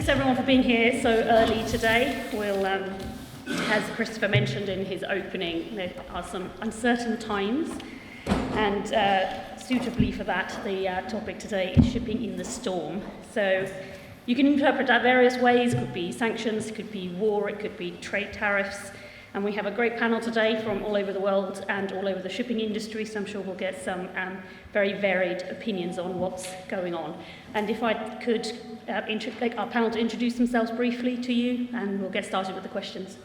thanks everyone for being here so early today. We'll, as Christopher mentioned in his opening, there are some uncertain times, and suitably for that, the topic today is shipping in the storm. So you can interpret that various ways. It could be sanctions, it could be war, it could be trade tariffs. And we have a great panel today from all over the world and all over the shipping industry, so I'm sure we'll get some very varied opinions on what's going on. And if I could like our panel to introduce themselves briefly to you, and we'll get started with the questions.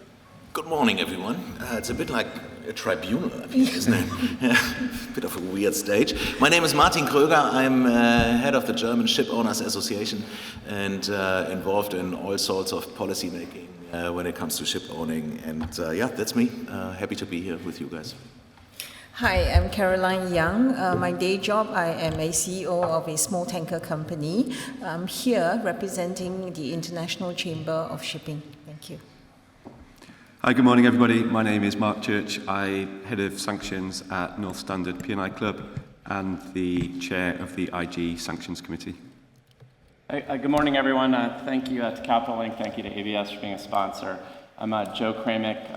Good morning, everyone. It's a bit like a tribunal, I think, isn't it? A bit of a weird stage. My name is Martin Kröger. I'm head of the German Shipowners Association and involved in all sorts of policy making when it comes to ship owning. And yeah, that's me. Happy to be here with you guys. Hi, I'm Caroline Young. My day job, I am a CEO of a small tanker company. I'm here representing the International Chamber of Shipping. Thank you. Hi, good morning, everybody. My name is Mark Church. I'm head of sanctions at NorthStandard P&I Club and the chair of the IG Sanctions Committee. Good morning, everyone. Thank you to Capital Link. Thank you to ABS for being a sponsor. I'm Joe Kramek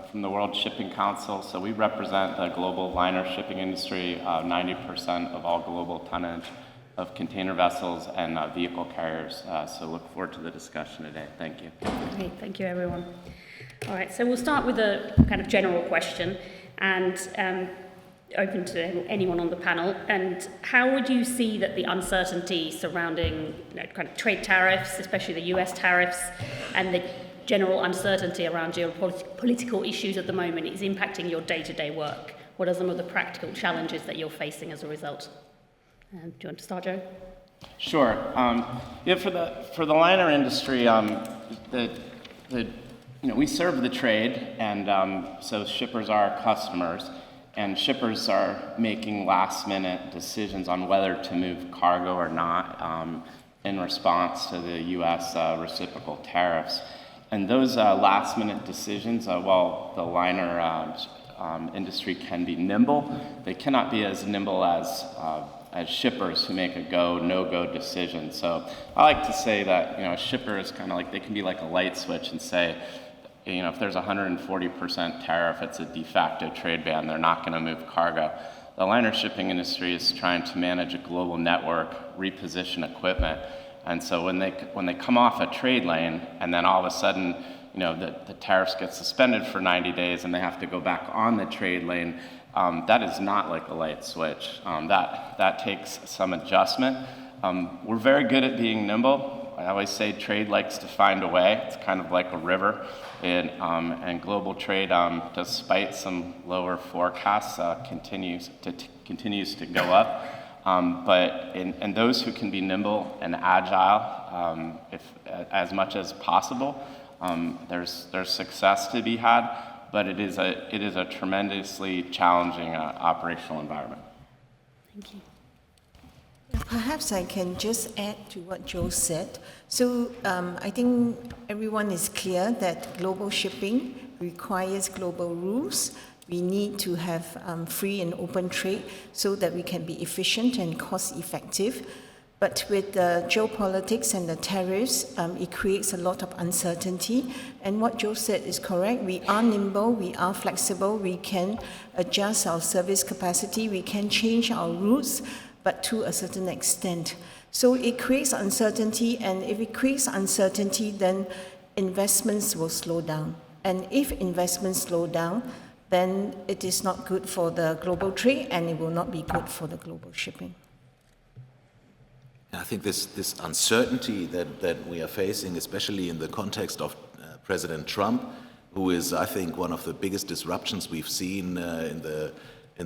from the World Shipping Council. So we represent the global liner shipping industry, 90% of all global tonnage of container vessels and vehicle carriers. So look forward to the discussion today. Thank you. Great, thank you, everyone. All right, so we'll start with a kind of general question and open to anyone on the panel. And how would you see that the uncertainty surrounding kind of trade tariffs, especially the US tariffs, and the general uncertainty around geopolitical issues at the moment is impacting your day-to-day work? What are some of the practical challenges that you're facing as a result? Do you want to start, Joe? Sure. Yeah, for the liner industry, we serve the trade, and so shippers are our customers, and shippers are making last-minute decisions on whether to move cargo or not in response to the U.S. Reciprocal tariffs. And those last-minute decisions, while the liner industry can be nimble, they cannot be as nimble as shippers who make a go, no-go decision. So I like to say that a shipper is kind of like, they can be like a light switch and say, if there's a 140% tariff, it's a de facto trade ban, they're not going to move cargo. The liner shipping industry is trying to manage a global network, reposition equipment, and so when they come off a trade lane and then all of a sudden, the tariffs get suspended for 90 days and they have to go back on the trade lane, that is not like a light switch. That takes some adjustment. We're very good at being nimble. I always say trade likes to find a way. It's kind of like a river, and global trade, despite some lower forecasts, continues to go up. And those who can be nimble and agile, as much as possible, there's success to be had. But it is a tremendously challenging operational environment. Thank you. Perhaps I can just add to what Joe said. So I think everyone is clear that global shipping requires global rules. We need to have free and open trade so that we can be efficient and cost-effective. But with the geopolitics and the tariffs, it creates a lot of uncertainty. And what Joe said is correct. We are nimble, we are flexible, we can adjust our service capacity, we can change our routes, but to a certain extent. So it creates uncertainty, and if it creates uncertainty, then investments will slow down. And if investments slow down, then it is not good for the global trade, and it will not be good for the global shipping. I think this uncertainty that we are facing, especially in the context of President Trump, who is, I think, one of the biggest disruptions we've seen in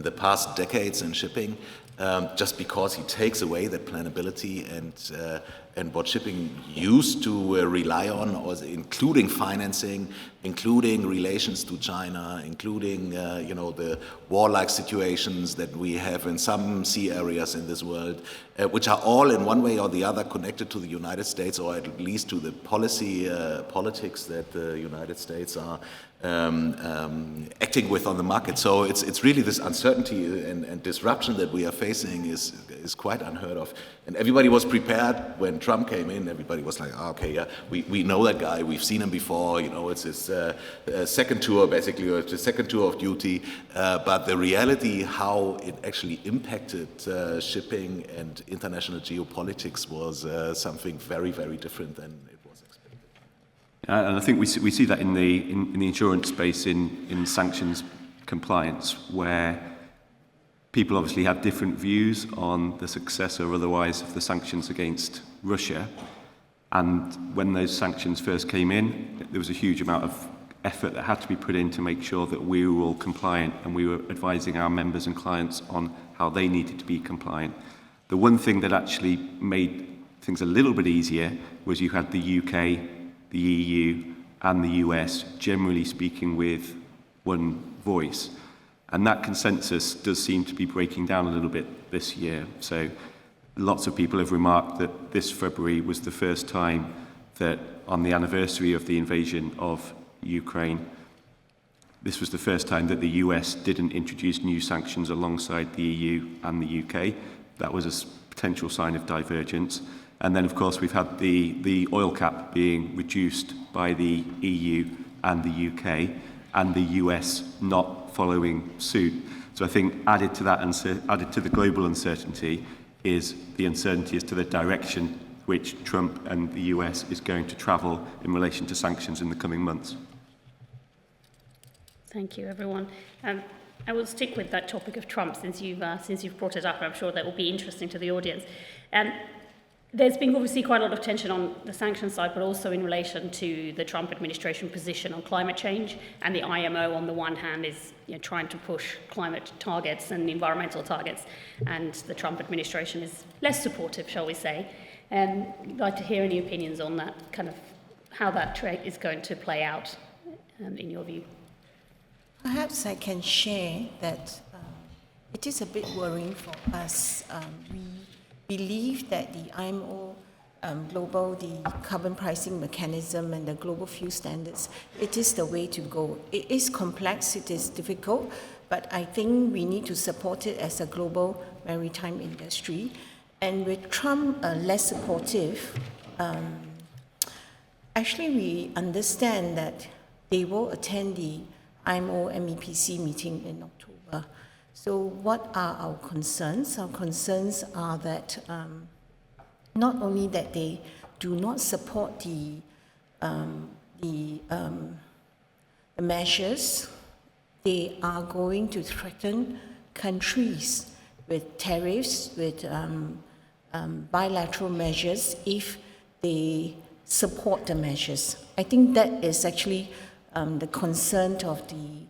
the past decades in shipping, just because he takes away that planability and what shipping used to rely on, including financing, including relations to China, including the warlike situations that we have in some sea areas in this world, which are all in one way or the other connected to the United States, or at least to the politics that the United States are acting with on the market. So it's really this uncertainty and disruption that we are facing is quite unheard of. And everybody was prepared when Trump came in, everybody was like, oh, okay, yeah, we know that guy, we've seen him before, you know, it's his second tour, basically, or it's his second tour of duty. But the reality, how it actually impacted shipping and international geopolitics was something very, very different than it was expected. And I think we see that in the insurance space, in sanctions compliance, where people obviously have different views on the success or otherwise of the sanctions against Russia. And when those sanctions first came in, there was a huge amount of effort that had to be put in to make sure that we were all compliant, and we were advising our members and clients on how they needed to be compliant. The one thing that actually made things a little bit easier was you had the UK, the EU and the US generally speaking with one voice. And that consensus does seem to be breaking down a little bit this year. So lots of people have remarked that this February was the first time that on the anniversary of the invasion of Ukraine, this was the first time that the US didn't introduce new sanctions alongside the EU and the UK. That was a potential sign of divergence. And then, of course, we've had the oil cap being reduced by the EU and the UK, and the US not following suit. So I think added to the global uncertainty is the uncertainty as to the direction which Trump and the US is going to travel in relation to sanctions in the coming months. Thank you, everyone. I will stick with that topic of Trump since you've brought it up. I'm sure that will be interesting to the audience. There's been obviously quite a lot of tension on the sanctions side, but also in relation to the Trump administration position on climate change. And the IMO, on the one hand, is trying to push climate targets and environmental targets, and the Trump administration is less supportive, shall we say. I'd like to hear any opinions on that, kind of how that trade is going to play out, in your view. Perhaps I can share that it is a bit worrying for us. We believe that the IMO the carbon pricing mechanism and the global fuel standards, it is the way to go. It is complex, it is difficult, but I think we need to support it as a global maritime industry. And with Trump less supportive, actually we understand that they will attend the IMO MEPC meeting in October. So what are our concerns? Our concerns are that not only that they do not support the measures, they are going to threaten countries with tariffs, with bilateral measures if they support the measures. I think that is actually the concern of the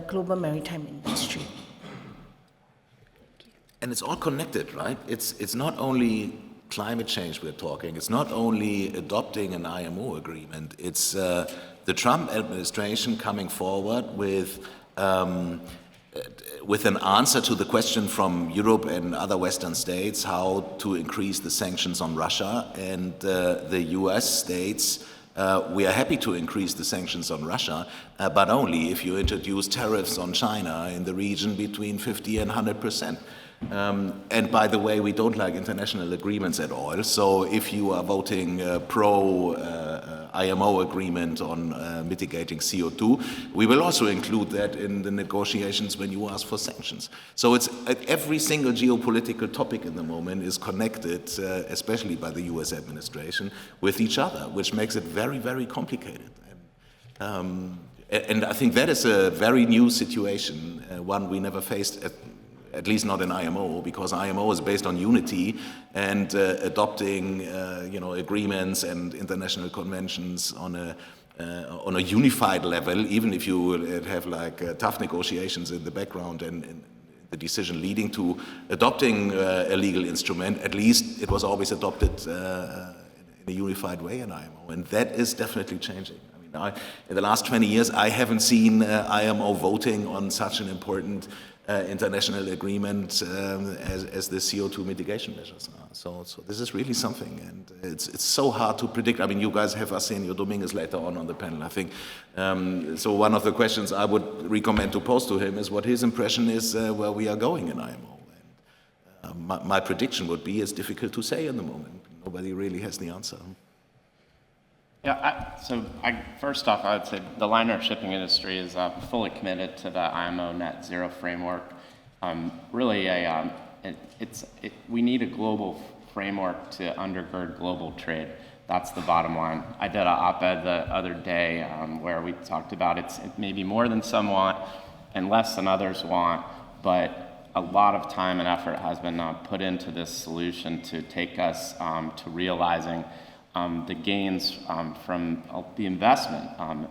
global maritime industry. And it's all connected, right? It's not only climate change we're talking, it's not only adopting an IMO agreement, it's the Trump administration coming forward with an answer to the question from Europe and other Western states how to increase the sanctions on Russia, and the US states we are happy to increase the sanctions on Russia, but only if you introduce tariffs on China in the region between 50 and 100%. And by the way, we don't like international agreements at all. So if you are voting pro IMO agreement on mitigating CO2, we will also include that in the negotiations when you ask for sanctions. So it's every single geopolitical topic in the moment is connected, especially by the US administration, with each other, which makes it very, very complicated. And I think that is a very new situation, one we never faced at least not in IMO, because IMO is based on unity and adopting, agreements and international conventions on a unified level. Even if you have tough negotiations in the background and the decision leading to adopting a legal instrument, at least it was always adopted in a unified way in IMO, and that is definitely changing. I mean, in the last 20 years, I haven't seen IMO voting on such an important international agreement as the CO2 mitigation measures are. So this is really something, and it's so hard to predict. I mean, you guys have Arsenio Dominguez later on the panel, I think. So one of the questions I would recommend to pose to him is what his impression is where we are going in IMO. My prediction would be it's difficult to say in the moment. Nobody really has the answer. Yeah, first off, I would say the liner shipping industry is fully committed to the IMO net zero framework. We need a global framework to undergird global trade. That's the bottom line. I did an op-ed the other day where we talked about it may be more than some want and less than others want, but a lot of time and effort has been put into this solution to take us to realizing the gains from the investment.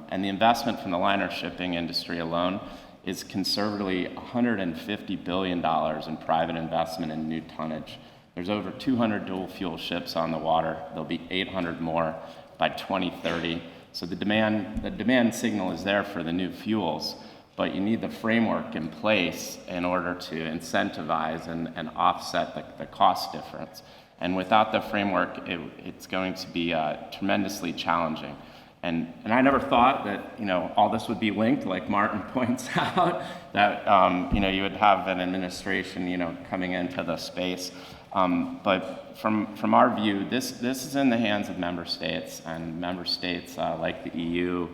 And the investment from the liner shipping industry alone is conservatively $150 billion in private investment in new tonnage. There's over 200 dual fuel ships on the water. There'll be 800 more by 2030. So the demand signal is there for the new fuels, but you need the framework in place in order to incentivize and offset the cost difference. And without the framework, it's going to be tremendously challenging. And I never thought that all this would be linked, like Martin points out, that you would have an administration coming into the space. But from our view, this is in the hands of member states, and member states like the EU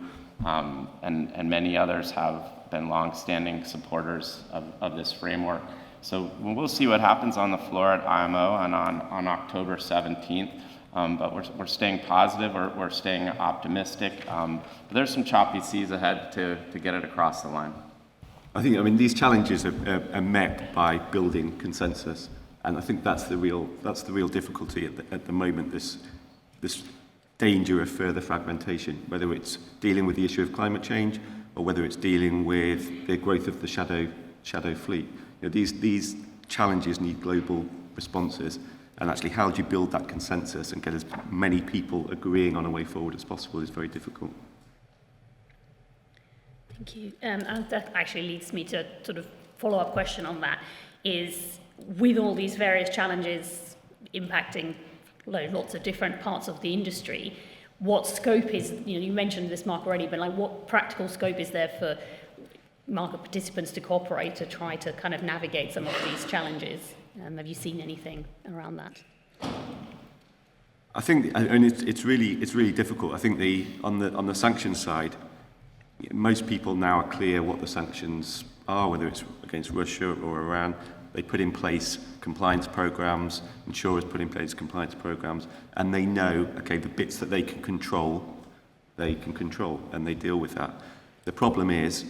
and many others have been long-standing supporters of this framework. So we'll see what happens on the floor at IMO and on October 17th. But we're staying positive, we're staying optimistic. But there's some choppy seas ahead to get it across the line. I think, these challenges are met by building consensus, and I think that's the real difficulty at the moment. This danger of further fragmentation, whether it's dealing with the issue of climate change or whether it's dealing with the growth of the shadow fleet. These challenges need global responses, and actually how do you build that consensus and get as many people agreeing on a way forward as possible is very difficult. Thank you. And that actually leads me to sort of follow-up question on that, is with all these various challenges impacting lots of different parts of the industry, what scope is, you mentioned this, Mark, already, but what practical scope is there for market participants to cooperate to try to kind of navigate some of these challenges? Have you seen anything around that? I think, and it's really difficult. I think on the sanctions side, most people now are clear what the sanctions are, whether it's against Russia or Iran. They put in place compliance programs, insurers put in place compliance programs, and they know, okay, the bits that they can control, and they deal with that. The problem is,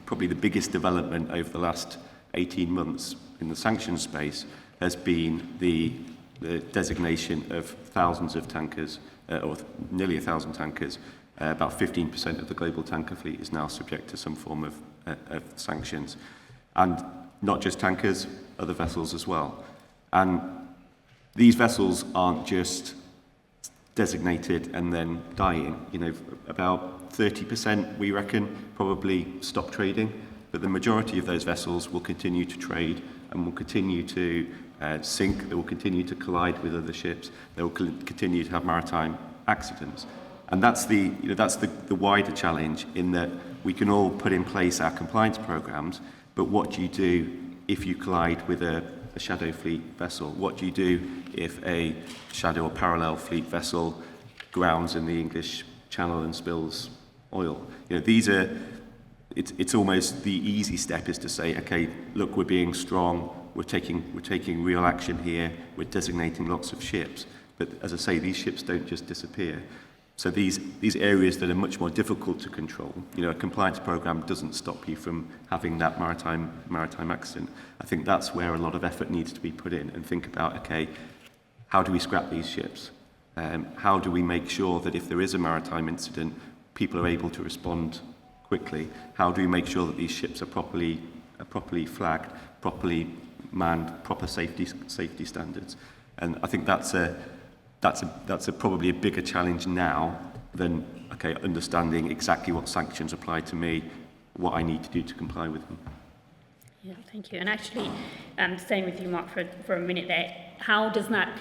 probably the biggest development over the last 18 months in the sanctions space has been the designation of thousands of tankers, or nearly 1,000 tankers. About 15% of the global tanker fleet is now subject to some form of sanctions. And not just tankers, other vessels as well. And these vessels aren't just designated and then dying. About 30%, we reckon, probably stop trading, but the majority of those vessels will continue to trade and will continue to sink. They will continue to collide with other ships. They will continue to have maritime accidents. And that's the wider challenge, in that we can all put in place our compliance programs, but what do you do if you collide with a shadow fleet vessel? What do you do if a shadow or parallel fleet vessel grounds in the English Channel and spills oil? It's almost the easy step is to say, okay, look, we're being strong, we're taking real action here, we're designating lots of ships. But as I say, these ships don't just disappear. So these areas that are much more difficult to control, a compliance program doesn't stop you from having that maritime accident. I think that's where a lot of effort needs to be put in, and think about, okay, how do we scrap these ships? How do we make sure that if there is a maritime incident, people are able to respond quickly? How do we make sure that these ships are properly flagged, properly manned, proper safety standards? And I think that's probably a bigger challenge now than, okay, understanding exactly what sanctions apply to me, what I need to do to comply with them. Yeah, thank you. And actually, staying with you, Mark, for a minute there, how does that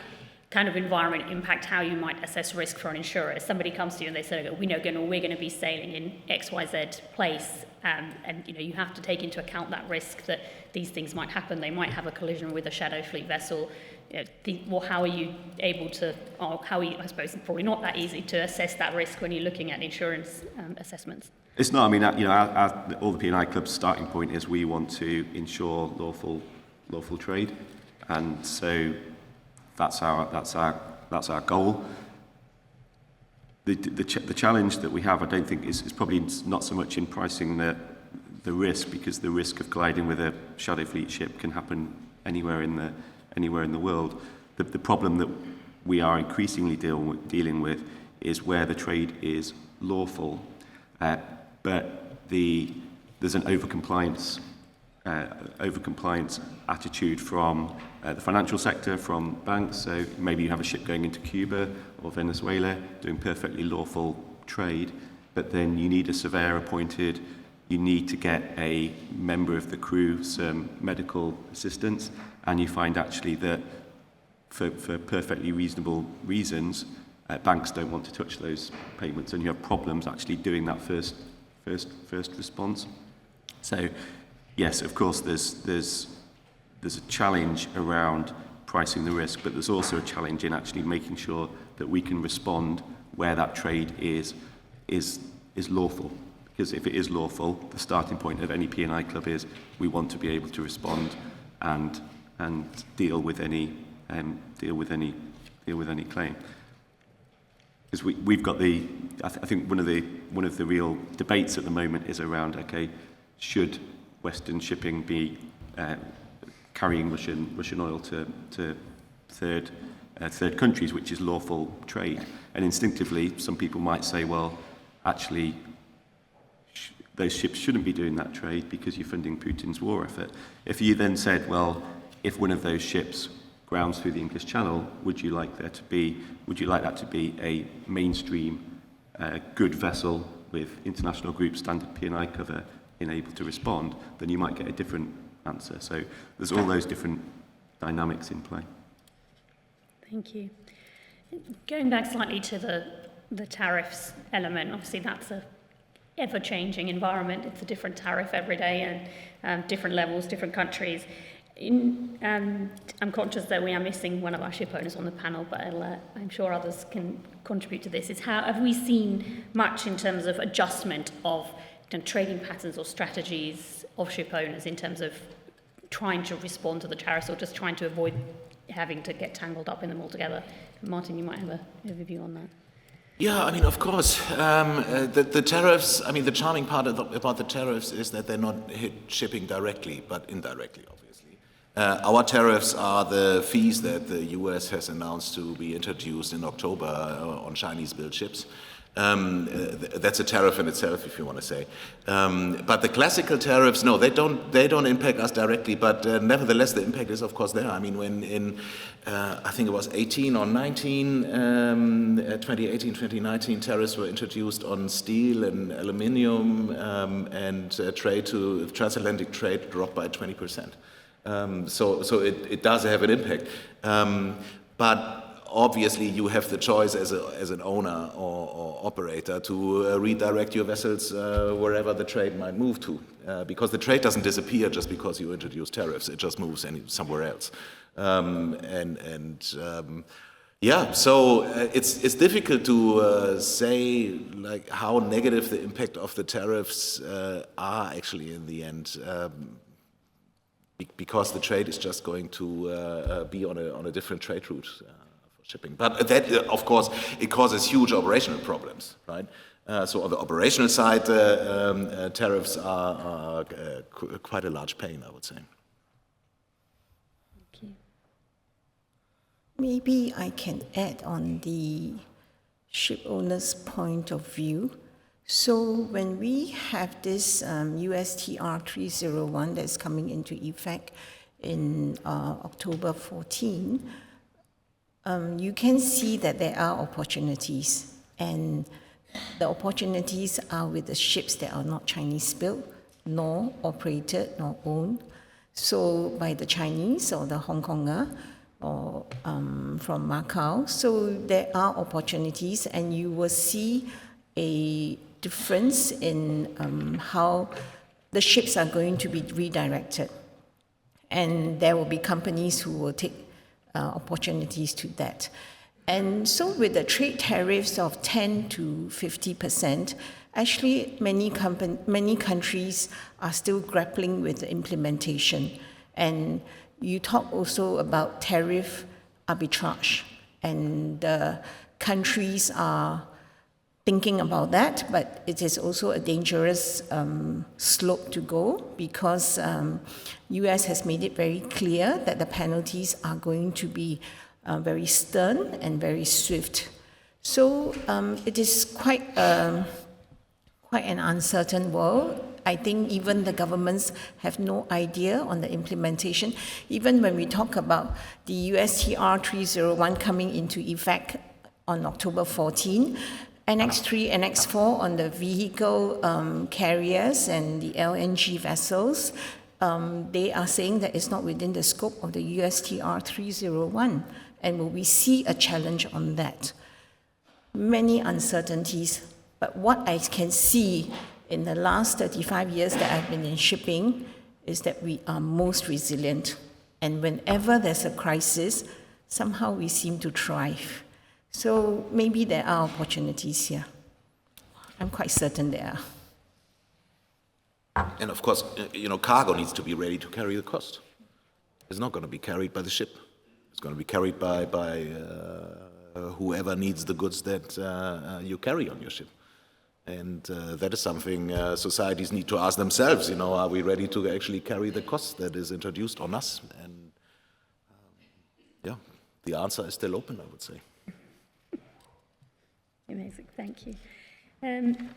kind of environment impact how you might assess risk for an insurer? If somebody comes to you and they say, we're going to be sailing in XYZ place, and you have to take into account that risk that these things might happen. They might have a collision with a shadow fleet vessel. How are you able to, or how are you, I suppose it's probably not that easy to assess that risk when you're looking at insurance assessments? It's not. I mean, all the P&I club's starting point is we want to ensure lawful trade, and so that's our goal. The challenge that we have, I don't think, is probably not so much in pricing the risk, because the risk of colliding with a shadow fleet ship can happen anywhere in the world. The problem that we are increasingly dealing with is where the trade is lawful, but there's an overcompliance attitude from the financial sector, from banks. So maybe you have a ship going into Cuba or Venezuela doing perfectly lawful trade, but then you need a surveyor appointed, you need to get a member of the crew some medical assistance, and you find actually that for perfectly reasonable reasons, banks don't want to touch those payments, and you have problems actually doing that first response. So yes, of course, there's a challenge around pricing the risk, but there's also a challenge in actually making sure that we can respond where that trade is lawful. Because if it is lawful, the starting point of any P&I club is we want to be able to respond and deal with any claim. Because we've got I think one of the real debates at the moment is around, okay, should Western shipping be carrying Russian oil to third countries, which is lawful trade? And instinctively, some people might say, well, actually, those ships shouldn't be doing that trade because you're funding Putin's war effort. If you then said, well, if one of those ships grounds through the English Channel, would you like that to be a mainstream good vessel with international group standard P&I cover and able to respond? Then you might get a different answer. So there's all those different dynamics in play. Thank you. Going back slightly to the tariffs element, obviously that's a ever-changing environment. It's a different tariff every day, and different levels, different countries. I'm conscious that we are missing one of our ship owners on the panel, but I'm sure others can contribute to this. Have we seen much in terms of adjustment of trading patterns or strategies of ship owners in terms of trying to respond to the tariffs, or just trying to avoid having to get tangled up in them altogether? Martin, you might have a view on that. Yeah, I mean, of course, the tariffs, I mean, the charming part about the tariffs is that they're not hit shipping directly, but indirectly, obviously. Our tariffs are the fees that the US has announced to be introduced in October on Chinese-built ships. That's a tariff in itself, if you want to say. But the classical tariffs, no, they don't impact us directly, but nevertheless, the impact is, of course, there. I mean, when in, I think it was 18 or 19, 2018, 2019, tariffs were introduced on steel and aluminium, and transatlantic trade dropped by 20%. So it does have an impact. But obviously, you have the choice as an owner or operator to redirect your vessels wherever the trade might move to, because the trade doesn't disappear just because you introduce tariffs. It just moves somewhere else. So it's difficult to say like how negative the impact of the tariffs are actually in the end. Because the trade is just going to be on a different trade route for shipping. But that, of course, it causes huge operational problems, right? So on the operational side, tariffs are quite a large pain, I would say. Thank you. Maybe I can add on the ship owner's point of view. So when we have this USTR 301 that's coming into effect in October 14, you can see that there are opportunities, and the opportunities are with the ships that are not Chinese-built, nor operated, nor owned, so by the Chinese or the Hong Konger or from Macau. So there are opportunities, and you will see a difference in how the ships are going to be redirected. And there will be companies who will take opportunities to that. And so with the trade tariffs of 10 to 50%, actually many countries are still grappling with the implementation. And you talk also about tariff arbitrage, and countries are thinking about that, but it is also a dangerous slope to go, because US has made it very clear that the penalties are going to be very stern and very swift. So it is quite an uncertain world. I think even the governments have no idea on the implementation. Even when we talk about the USTR 301 coming into effect on October 14, Annex 3, Annex 4 on the vehicle carriers and the LNG vessels, they are saying that it's not within the scope of the USTR 301. And will we see a challenge on that? Many uncertainties, but what I can see in the last 35 years that I've been in shipping is that we are most resilient. And whenever there's a crisis, somehow we seem to thrive. So maybe there are opportunities here. I'm quite certain there are. And of course, cargo needs to be ready to carry the cost. It's not going to be carried by the ship. It's going to be carried by whoever needs the goods that you carry on your ship. And that is something societies need to ask themselves, are we ready to actually carry the cost that is introduced on us? And the answer is still open, I would say. Amazing, thank you. And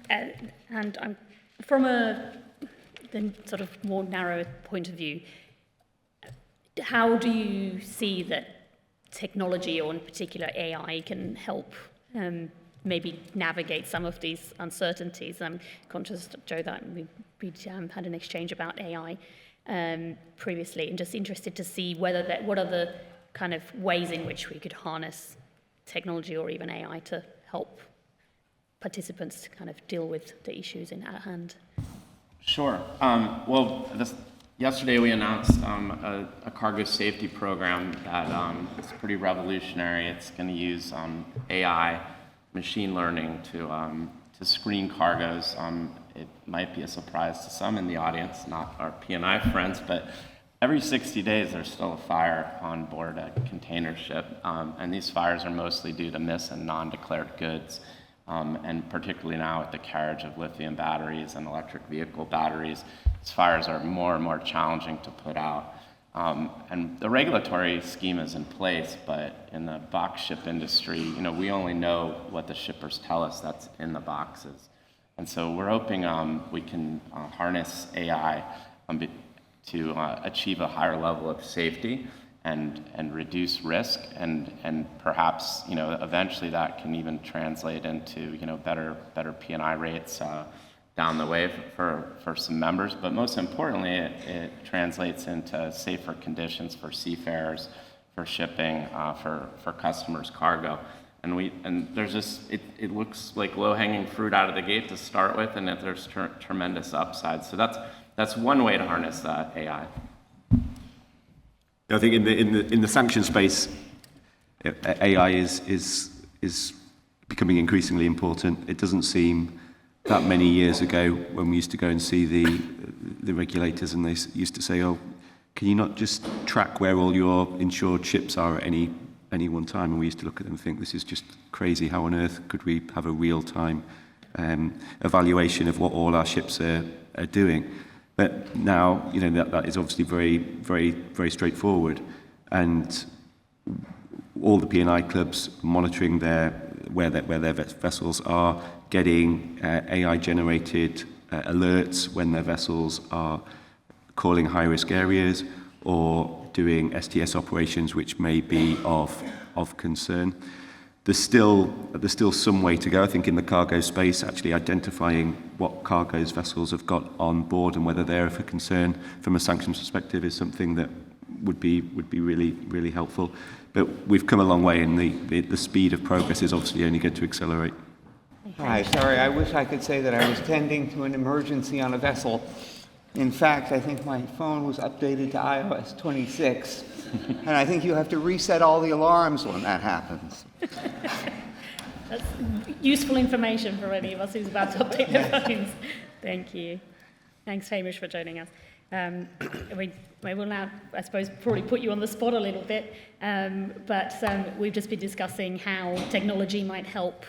from the sort of more narrow point of view, how do you see that technology, or in particular AI, can help maybe navigate some of these uncertainties? I'm conscious, Joe, that we had an exchange about AI previously, and just interested to see what are the kind of ways in which we could harness technology or even AI to help participants to kind of deal with the issues at hand. Sure. Yesterday we announced a cargo safety program that is pretty revolutionary. It's going to use AI, machine learning to screen cargoes. It might be a surprise to some in the audience, not our P&I friends, but every 60 days there's still a fire on board a container ship, and these fires are mostly due to miss and non-declared goods. And particularly now with the carriage of lithium batteries and electric vehicle batteries, these fires are more and more challenging to put out. And the regulatory scheme is in place, but in the box ship industry, we only know what the shippers tell us that's in the boxes. And so we're hoping we can harness AI to achieve a higher level of safety and reduce risk, and perhaps eventually that can even translate into better P&I rates down the way for some members. But most importantly, it translates into safer conditions for seafarers, for shipping, for customers' cargo. And there's this, it looks like low-hanging fruit out of the gate to start with, and that there's tremendous upside. So that's one way to harness AI. I think in the sanctions space, AI is becoming increasingly important. It doesn't seem that many years ago when we used to go and see the regulators, and they used to say, "Oh, can you not just track where all your insured ships are at any one time?" And we used to look at them and think, "This is just crazy. How on earth could we have a real-time evaluation of what all our ships are doing?" But now, that is obviously very, very, very straightforward, and all the P&I clubs monitoring where their vessels are, getting AI-generated alerts when their vessels are calling high-risk areas or doing STS operations which may be of concern. There's still some way to go, I think, in the cargo space, actually identifying what cargoes vessels have got on board and whether they're of a concern from a sanctions perspective is something that would be really, really helpful. But we've come a long way, and the speed of progress is obviously only going to accelerate. Hi, sorry, I wish I could say that I was tending to an emergency on a vessel. In fact, I think my phone was updated to iOS 26, and I think you have to reset all the alarms when that happens. That's useful information for any of us who's about to update their phones. Thank you. Thanks, Hamish, for joining us. We will now, I suppose, probably put you on the spot a little bit, but we've just been discussing how technology might help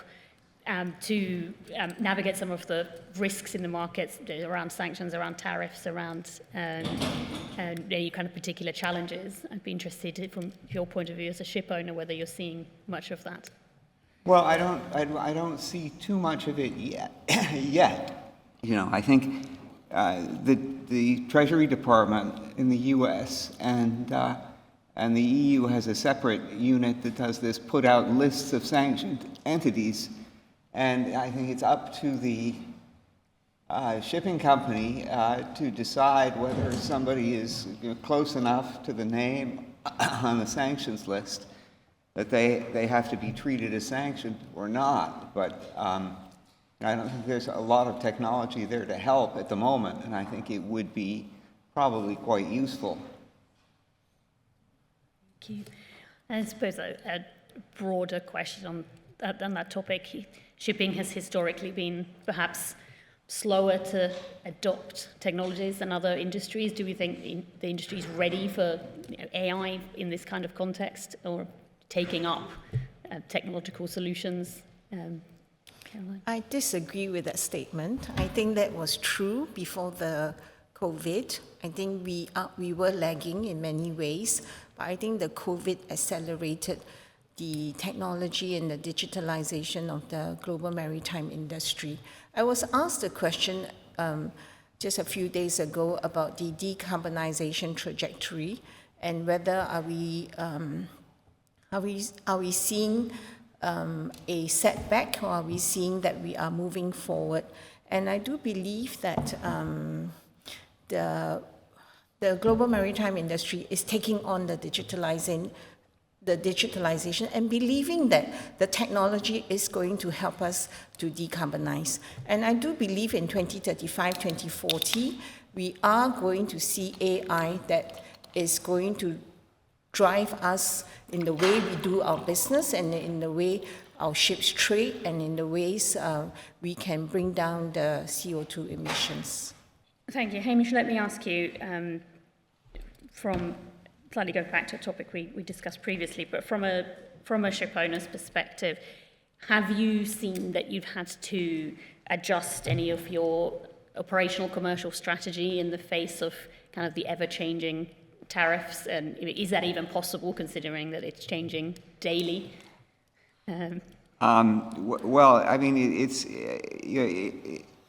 to navigate some of the risks in the markets around sanctions, around tariffs, around any kind of particular challenges. I'd be interested, from your point of view as a ship owner, whether you're seeing much of that. Well, I don't see too much of it yet. You know, I think the Treasury Department in the U.S. and the EU has a separate unit that does this, put out lists of sanctioned entities, and I think it's up to the shipping company to decide whether somebody is close enough to the name on the sanctions list that they have to be treated as sanctioned or not. But I don't think there's a lot of technology there to help at the moment, and I think it would be probably quite useful. Thank you. I suppose a broader question on that topic. Shipping has historically been perhaps slower to adopt technologies than other industries. Do we think the industry is ready for AI in this kind of context, or taking up technological solutions? Caroline? I disagree with that statement. I think that was true before the COVID. I think we were lagging in many ways, but I think the COVID accelerated the technology and the digitalization of the global maritime industry. I was asked a question just a few days ago about the decarbonization trajectory and whether are we seeing a setback, or are we seeing that we are moving forward? And I do believe that the global maritime industry is taking on the digitalization and believing that the technology is going to help us to decarbonize. And I do believe in 2035, 2040, we are going to see AI that is going to drive us in the way we do our business and in the way our ships trade and in the ways we can bring down the CO2 emissions. Thank you. Hamish, let me ask you, from slightly going back to a topic we discussed previously, but from a ship owner's perspective, have you seen that you've had to adjust any of your operational commercial strategy in the face of kind of the ever-changing tariffs? And is that even possible, considering that it's changing daily? Well, I mean,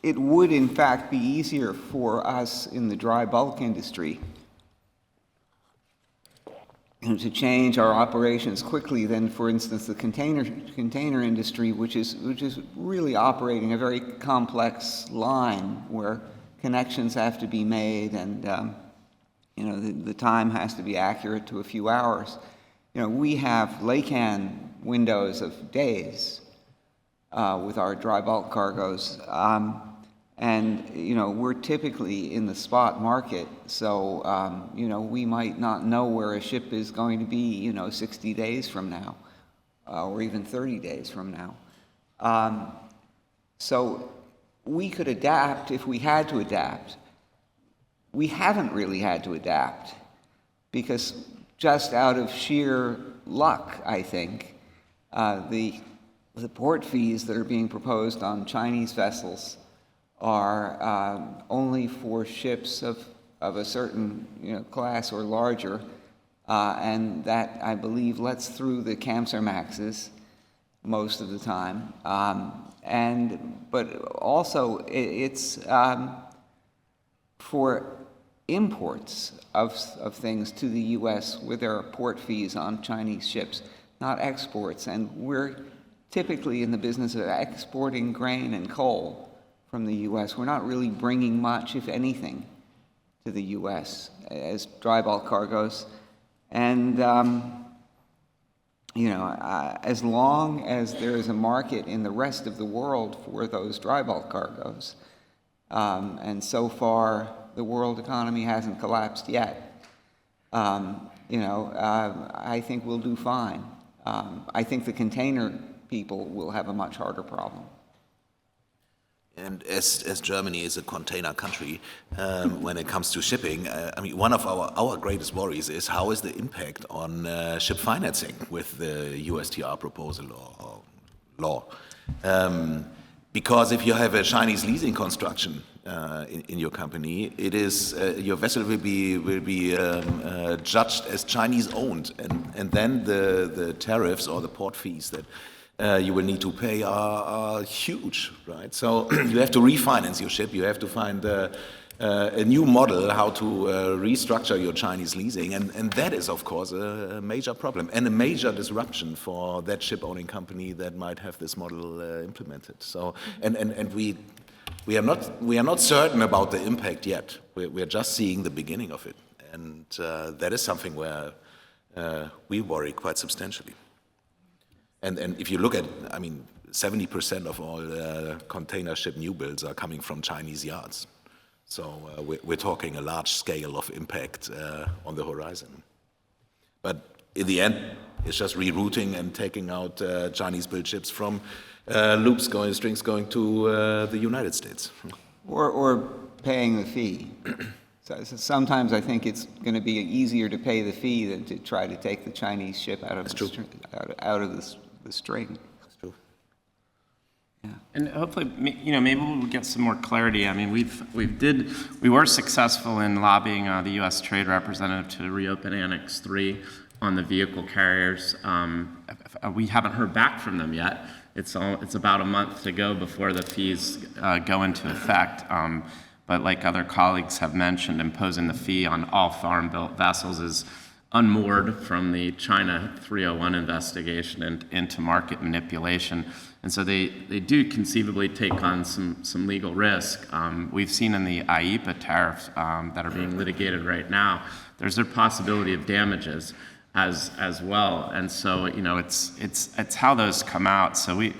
it would in fact be easier for us in the dry bulk industry to change our operations quickly than, for instance, the container industry, which is really operating a very complex line where connections have to be made, and the time has to be accurate to a few hours. We have laycan windows of days with our dry bulk cargoes, and we're typically in the spot market, so we might not know where a ship is going to be 60 days from now or even 30 days from now. So we could adapt if we had to adapt. We haven't really had to adapt because, just out of sheer luck, I think, the port fees that are being proposed on Chinese vessels are only for ships of a certain class or larger, and that, I believe, lets through the Kamsarmaxes most of the time. But also it's for imports of things to the U.S. where there are port fees on Chinese ships, not exports. And we're typically in the business of exporting grain and coal from the U.S. We're not really bringing much, if anything, to the U.S. as dry bulk cargoes. And as long as there is a market in the rest of the world for those dry bulk cargoes, and so far the world economy hasn't collapsed yet, I think we'll do fine. I think the container people will have a much harder problem. And as Germany is a container country, when it comes to shipping, one of our greatest worries is how is the impact on ship financing with the USTR proposal or law. Because if you have a Chinese leasing construction in your company, it is your vessel will be judged as Chinese owned, and then the tariffs or the port fees that you will need to pay are huge, right? So you have to refinance your ship. You have to find a new model how to restructure your Chinese leasing, and that is, of course, a major problem and a major disruption for that ship-owning company that might have this model implemented. So, and we are not certain about the impact yet. We are just seeing the beginning of it, and that is something where we worry quite substantially. And if you look at, 70% of all container ship new builds are coming from Chinese yards. So we're talking a large scale of impact on the horizon. But in the end, it's just rerouting and taking out Chinese-built ships from strings going to the United States. Or paying the fee. So sometimes I think it's going to be easier to pay the fee than to try to take the Chinese ship out of the string. That's true. Yeah. And hopefully, maybe we'll get some more clarity. I mean, we were successful in lobbying the U.S. Trade Representative to reopen Annex 3 on the vehicle carriers. We haven't heard back from them yet. It's about a month to go before the fees go into effect. But like other colleagues have mentioned, imposing the fee on all foreign-built vessels is unmoored from the China 301 investigation and into market manipulation. And so they do conceivably take on some legal risk. We've seen in the IEEPA tariffs that are being litigated right now, there's a possibility of damages as well. And so, it's how those come out. So we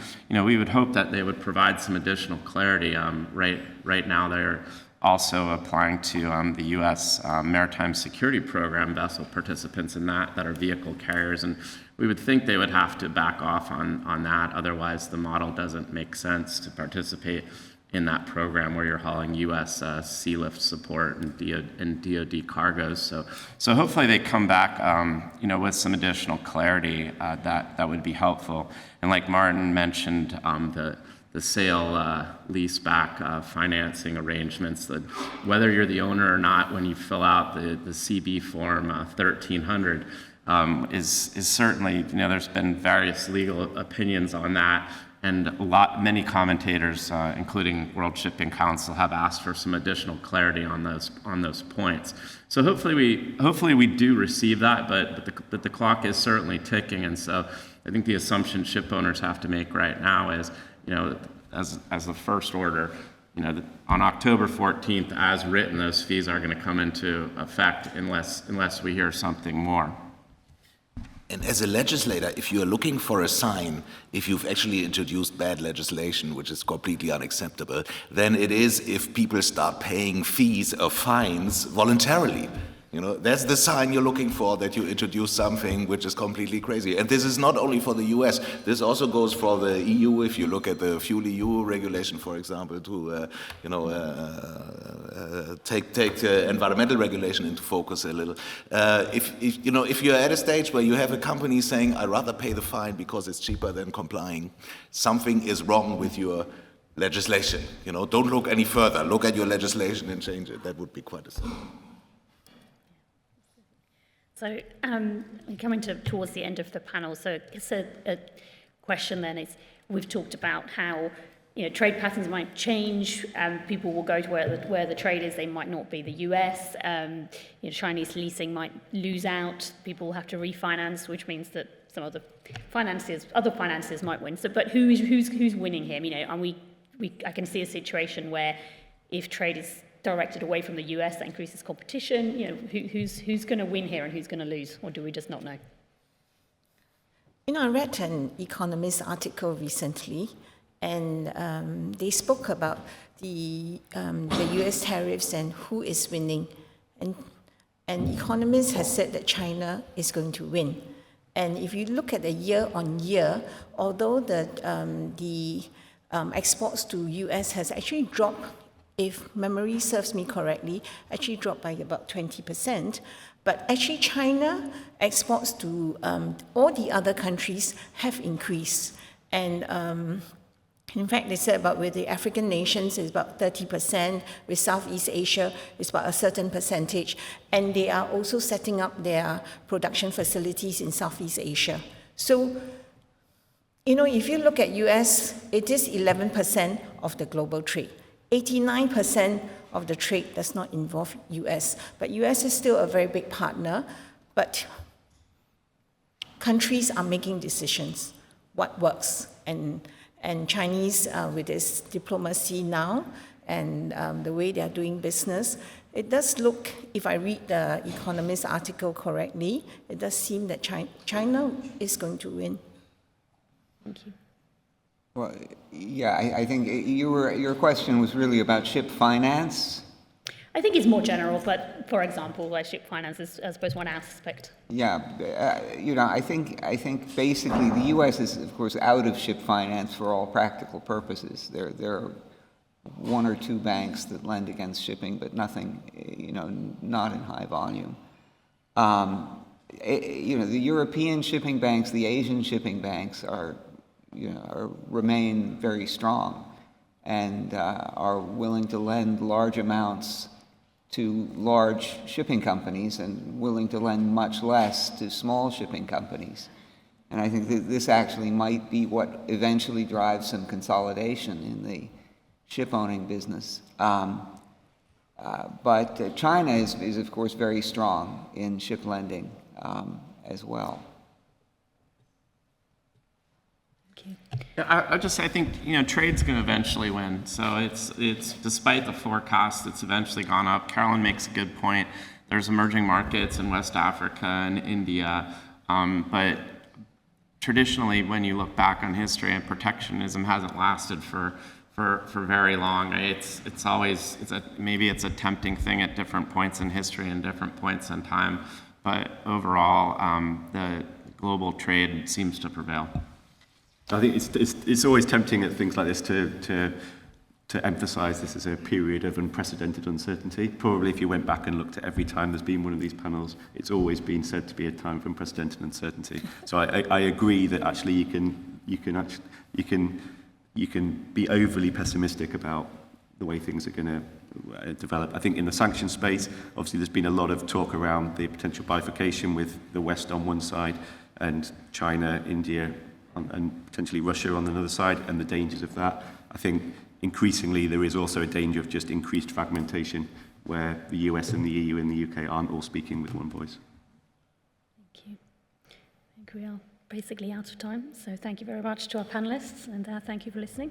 would hope that they would provide some additional clarity. Right now they're also applying to the U.S. Maritime Security Program vessel participants in that are vehicle carriers, and we would think they would have to back off on that. Otherwise, the model doesn't make sense to participate in that program where you're hauling U.S. sea lift support and DoD cargoes. So hopefully they come back, with some additional clarity that would be helpful. And like Martin mentioned, the sale leaseback financing arrangements, that whether you're the owner or not, when you fill out the CB form 1300, is certainly, there's been various legal opinions on that, and many commentators, including World Shipping Council, have asked for some additional clarity on those points. So hopefully we do receive that, but the clock is certainly ticking, and so I think the assumption ship owners have to make right now is, as the first order, on October 14th, as written, those fees are going to come into effect unless we hear something more. And as a legislator, if you are looking for a sign, if you've actually introduced bad legislation, which is completely unacceptable, then it is if people start paying fees or fines voluntarily. That's the sign you're looking for, that you introduce something which is completely crazy. And this is not only for the US, this also goes for the EU. If you look at the Fuel EU regulation, for example, to take environmental regulation into focus a little. If you're at a stage where you have a company saying, I'd rather pay the fine because it's cheaper than complying, something is wrong with your legislation. Don't look any further. Look at your legislation and change it. That would be quite a step. So we're coming towards the end of the panel. So it's a question then is, we've talked about how trade patterns might change. People will go to where the trade is. They might not be the US. Chinese leasing might lose out. People will have to refinance, which means that some other finances might win. So, but who's winning here? And I can see a situation where if trade is directed away from the US, that increases competition. Who's going to win here and who's going to lose, or do we just not know? I read an Economist article recently, and they spoke about the U.S. tariffs and who is winning. And Economist has said that China is going to win. And if you look at the year-on-year, although the exports to U.S. has actually dropped, if memory serves me correctly, actually dropped by about 20%, but actually China exports to all the other countries have increased. And in fact, they said about with the African nations, it's about 30%, with Southeast Asia, it's about a certain percentage, and they are also setting up their production facilities in Southeast Asia. So, if you look at US, it is 11% of the global trade. 89% of the trade does not involve US, but US is still a very big partner, but countries are making decisions, what works, and Chinese, with this diplomacy now and the way they are doing business, it does look, if I read the Economist article correctly, it does seem that China is going to win. Thank you. Well, yeah, I think your question was really about ship finance. I think it's more general, but for example, ship finance is, I suppose, one aspect. Yeah, I think basically the U.S. is, of course, out of ship finance for all practical purposes. There are one or two banks that lend against shipping, but nothing, not in high volume. The European shipping banks, the Asian shipping banks remain very strong and are willing to lend large amounts to large shipping companies and willing to lend much less to small shipping companies. And I think that this actually might be what eventually drives some consolidation in the ship owning business. But China is, of course, very strong in ship lending as well. I just say, I think, trade's going to eventually win. So it's despite the forecast, it's eventually gone up. Carolyn makes a good point. There's emerging markets in West Africa and India, but traditionally, when you look back on history, and protectionism hasn't lasted for very long. It's maybe it's a tempting thing at different points in history and different points in time, but overall, the global trade seems to prevail. I think it's always tempting at things like this to emphasise this as a period of unprecedented uncertainty. Probably if you went back and looked at every time there's been one of these panels, it's always been said to be a time of unprecedented uncertainty. So I agree that actually you can be overly pessimistic about the way things are going to develop. I think in the sanctions space, obviously there's been a lot of talk around the potential bifurcation with the West on one side and China, India, and potentially Russia on another side, and the dangers of that. I think increasingly there is also a danger of just increased fragmentation, where the US and the EU and the UK aren't all speaking with one voice. Thank you. I think we are basically out of time, so thank you very much to our panelists, and thank you for listening.